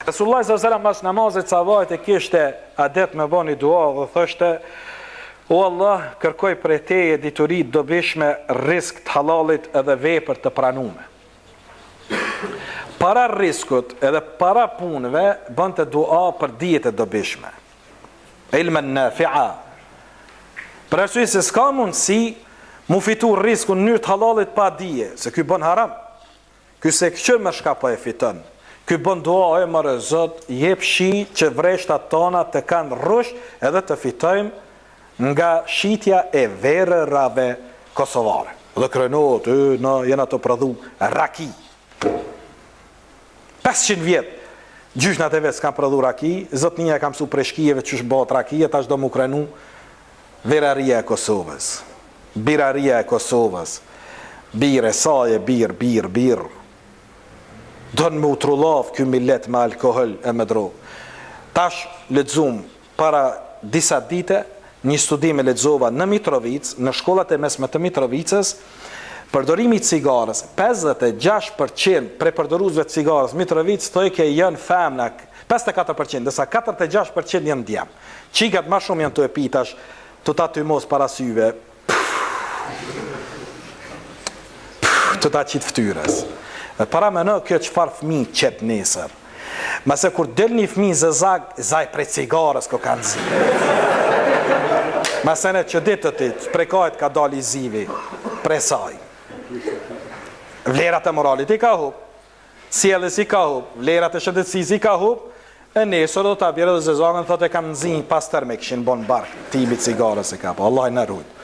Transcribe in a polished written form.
Resulullah s.a.s. mas namazit sabahit e kishte adet me bani dua dhe thoshte: O Allah, kërkoj për teje diturit dobishme, risk të halalit edhe vepër të pranume. Para riskut edhe para punëve bënte dua për dijet e dobishme. Ilmen nafi'a. Për arsye se s'ka mundësi mu fitu riskun në të halalit pa dije, se ky bën haram. Ky se këqë me shka pa e fiton. Ky bën dua e mërë Zot, jep shi që vreshtat tona të kanë rrush edhe të fitojmë nga shitja e verërave kosovare. Dhe krenot, na jena të prodhu raki. 500 vjet gjyshnat e vetë s'kan prodhu raki, zotnia kam su preshkijeve që shbot raki, e tash do mu krenu veraria e Kosovës, biraria e Kosovës, bire, saje, bir. Do në më utrullaf kjo millet me alkohol e me drogë. Tash lexum para disa dite një studim e lexova në Mitrovic, në shkollat e mesme të Mitrovicës, përdorimi i cigarës, 56% prej përdoruzve të cigarës Mitrovic thoi ke janë femna, 54%, dësa 46% janë djem. Qikat ma shumë janë të e pitash, të ta të mos parasyve, të ta qitë ftyres. Para me në kjo qëfar fmi qëtë nesër. Mase kur del një fmi zëzag, zaj prej cigarës ko kanë zi. Mase ne që ditë të ti, prekajt ka dal i zivi, prej saj. Vlerat e moralit i ka hup, sjellës i ka hup, vlerat e shëndetësis i ka hup, e nesër do të abjerë dhe zëzagën, thot e kam zi pas tërme këshin bon bark, tibi cigarës e ka, po Allah i në rujt.